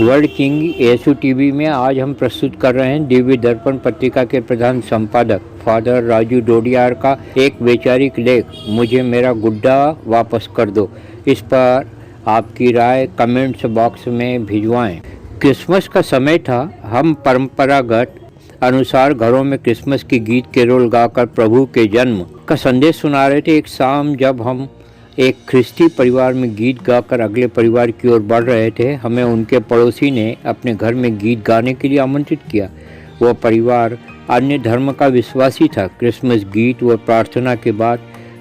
World king येसु TV में आज हम प्रस्तुत कर रहे हैं दिव्य दर्पण पत्रिका के प्रधान संपादक फादर राजू डोडियार का एक वैचारिक लेख, मुझे मेरा गुड्डा वापस कर दो। इस पर आपकी राय कमेंट्स बॉक्स में भिजवाएं। क्रिसमस का समय था। हम परंपरागत अनुसार घरों में क्रिसमस की गीत केरोल गाकर प्रभु के जन्म का संदेश सुना रहे थे। एक शाम जब हम एक ख्रिस्ती परिवार में गीत गाकर अगले परिवार की ओर बढ़ रहे थे, हमें उनके पड़ोसी ने अपने घर में गीत गाने के लिए आमंत्रित किया। वह परिवार अन्य धर्म का विश्वासी था। क्रिसमस गीत व प्रार्थना के बाद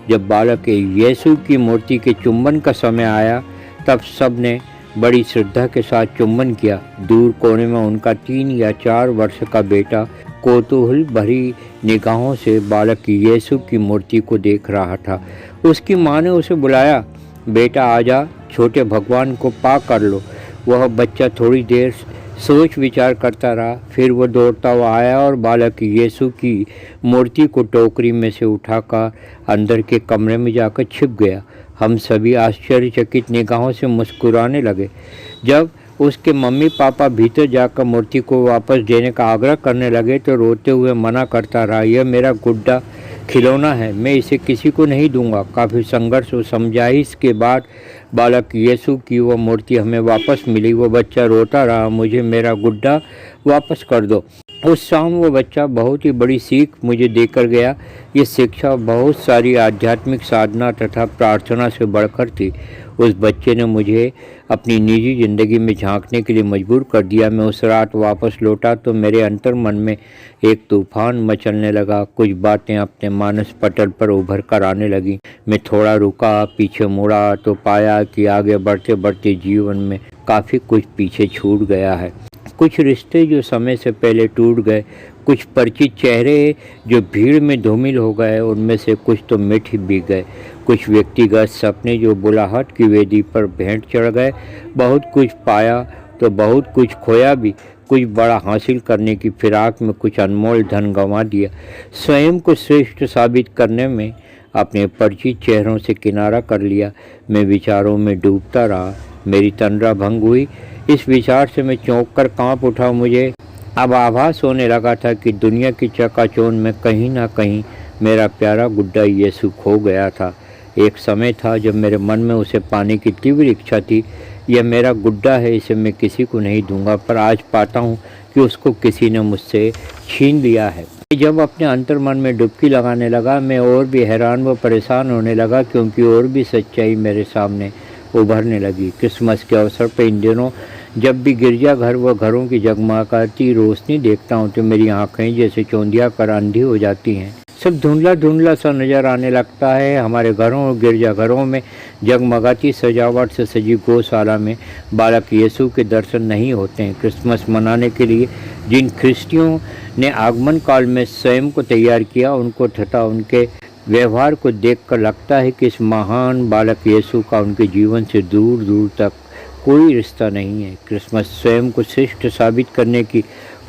जब बालक यीशु की मूर्ति के चुंबन का समय आया, तब सब ने बड़ी श्रद्धा के साथ चुंबन किया। दूर कोने में उनका 3 या 4 वर्ष का बेटा कौतूहल भरी निगाहों से बालक यीशु की मूर्ति को देख रहा था। उसकी माँ ने उसे बुलाया, बेटा आजा, छोटे भगवान को पा कर लो। वह बच्चा थोड़ी देर सोच विचार करता रहा, फिर वह दौड़ता हुआ आया और बालक यीशु की मूर्ति को टोकरी में से उठाकर अंदर के कमरे में जाकर छिप गया। हम सभी आश्चर्यचकित निगाहों से मुस्कुराने लगे। जब उसके मम्मी पापा भीतर जाकर मूर्ति को वापस देने का आग्रह करने लगे तो रोते हुए मना करता रहा, यह मेरा गुड्डा खिलौना है, मैं इसे किसी को नहीं दूंगा। काफ़ी संघर्ष और समझाइश के बाद बालक यीशु की वह मूर्ति हमें वापस मिली। वह बच्चा रोता रहा, मुझे मेरा गुड्डा वापस कर दो। उस शाम वो बच्चा बहुत ही बड़ी सीख मुझे देकर गया। ये शिक्षा बहुत सारी आध्यात्मिक साधना तथा प्रार्थना से बढ़कर थी। उस बच्चे ने मुझे अपनी निजी ज़िंदगी में झांकने के लिए मजबूर कर दिया। मैं उस रात वापस लौटा तो मेरे अंतर मन में एक तूफान मचलने लगा। कुछ बातें अपने मानस पटल पर उभर कर आने लगी। मैं थोड़ा रुका, पीछे मुड़ा तो पाया कि आगे बढ़ते बढ़ते जीवन में काफ़ी कुछ पीछे छूट गया है। कुछ रिश्ते जो समय से पहले टूट गए, कुछ परिचित चेहरे जो भीड़ में धूमिल हो गए, उनमें से कुछ तो मिट भी गए। कुछ व्यक्तिगत सपने जो बुलाहट की वेदी पर भेंट चढ़ गए। बहुत कुछ पाया तो बहुत कुछ खोया भी। कुछ बड़ा हासिल करने की फिराक में कुछ अनमोल धन गंवा दिया। स्वयं को श्रेष्ठ साबित करने में अपने परिचित चेहरों से किनारा कर लिया। मैं विचारों में डूबता रहा। मेरी तंद्रा भंग हुई। इस विचार से मैं चौंक कर काँप उठा। मुझे अब आभास होने लगा था कि दुनिया की चकाचौंध में कहीं ना कहीं मेरा प्यारा गुड्डा यीशु खो गया था। एक समय था जब मेरे मन में उसे पाने की तीव्र इच्छा थी। यह मेरा गुड्डा है, इसे मैं किसी को नहीं दूंगा, पर आज पाता हूँ कि उसको किसी ने मुझसे छीन लिया है। जब अपने अंतर मन में डुबकी लगाने लगा, मैं और भी हैरान व परेशान होने लगा, क्योंकि और भी सच्चाई मेरे सामने उभरने लगी। क्रिसमस के अवसर पर इन दिनों जब भी गिरजाघर व घरों की जगमगाती रोशनी देखता हूँ तो मेरी आंखें जैसे चौंधिया कर अंधी हो जाती हैं। सब धुंधला धुंधला सा नज़र आने लगता है। हमारे घरों और गिरजाघरों में जगमगाती सजावट से सजी गौशाला में बालक यीशु के दर्शन नहीं होते हैं। क्रिसमस मनाने के लिए जिन ख्रिस्तियों ने आगमन काल में स्वयं को तैयार किया, उनको तथा उनके व्यवहार को देखकर लगता है कि इस महान बालक यीशु का उनके जीवन से दूर दूर तक कोई रिश्ता नहीं है। क्रिसमस स्वयं को श्रेष्ठ साबित करने की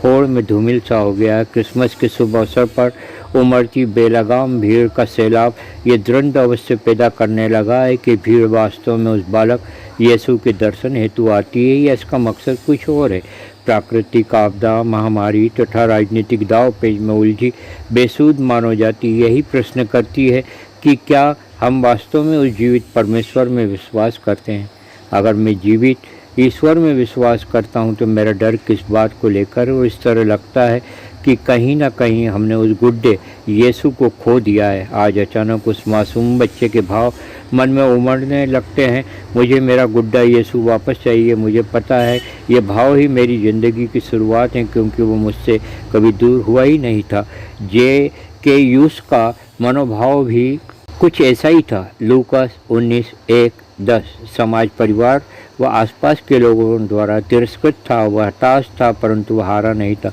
होड़ में धूमिल सा हो गया है। क्रिसमस के शुभ अवसर पर उमड़ती बेलगाम भीड़ का सैलाब ये दृढ़ अवश्य पैदा करने लगा है कि भीड़ वास्तव में उस बालक यीशु के दर्शन हेतु आती है या इसका मकसद कुछ और है। प्राकृतिक आपदा, महामारी तथा राजनीतिक दाव पेच में उलझी बेसुध मानव जाति यही प्रश्न करती है कि क्या हम वास्तव में उस जीवित परमेश्वर में विश्वास करते हैं। अगर मैं जीवित ईश्वर में विश्वास करता हूं तो मेरा डर किस बात को लेकर और इस तरह लगता है कि कहीं ना कहीं हमने उस गुड्डे यीशु को खो दिया है। आज अचानक उस मासूम बच्चे के भाव मन में उमड़ने लगते हैं, मुझे मेरा गुड्डा यीशु वापस चाहिए। मुझे पता है ये भाव ही मेरी ज़िंदगी की शुरुआत है, क्योंकि वो मुझसे कभी दूर हुआ ही नहीं था। जे.के. यूस का मनोभाव भी कुछ ऐसा ही था। लूकास 19:1-10 समाज, परिवार व आसपास के लोगों द्वारा तिरस्कृत था। वह हताश था, परंतु वह हारा नहीं था।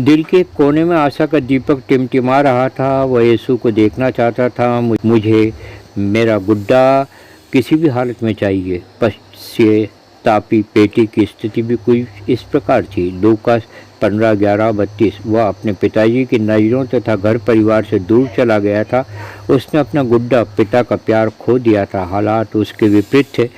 दिल के कोने में आशा का दीपक टिमटिमा रहा था। वह यीशु को देखना चाहता था। मुझे मेरा गुड्डा किसी भी हालत में चाहिए। पश्चातापी पेटी की स्थिति भी कुछ इस प्रकार थी। लूकास 15:11-32 वह अपने पिताजी की नज़रों तथा घर परिवार से दूर चला गया था। उसने अपना गुड्डा पिता का प्यार खो दिया था। हालात उसके विपरीत थे।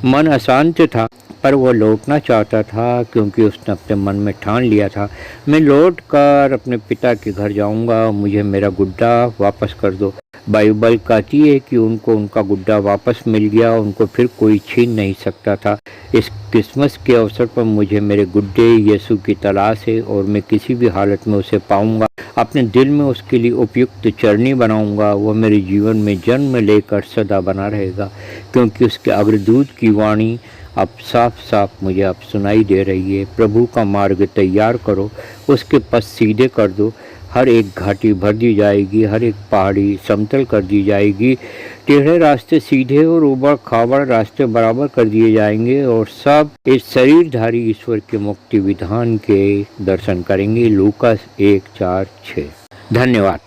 मन अशांत था, पर वो लौटना चाहता था क्योंकि उसने अपने मन में ठान लिया था, मैं लौट कर अपने पिता के घर जाऊंगा, मुझे मेरा गुड्डा वापस कर दो। बाइबल कहती है कि उनको उनका गुड्डा वापस मिल गया, उनको फिर कोई छीन नहीं सकता था। इस क्रिसमस के अवसर पर मुझे मेरे गुड्डे यीशु की तलाश है और मैं किसी भी हालत में उसे पाऊंगा, अपने दिल में उसके लिए उपयुक्त चरनी बनाऊंगा। वह मेरे जीवन में जन्म लेकर सदा बना रहेगा, क्योंकि उसके अग्रदूत की वाणी अब साफ साफ मुझे अब सुनाई दे रही है। प्रभु का मार्ग तैयार करो, उसके पथ सीधे कर दो। हर एक घाटी भर दी जाएगी, हर एक पहाड़ी समतल कर दी जाएगी, टेढ़े रास्ते सीधे और ऊबड़ खाबड़ रास्ते बराबर कर दिए जाएंगे और सब इस शरीरधारी ईश्वर के मुक्ति विधान के दर्शन करेंगे। लूकास 1:4-6। धन्यवाद।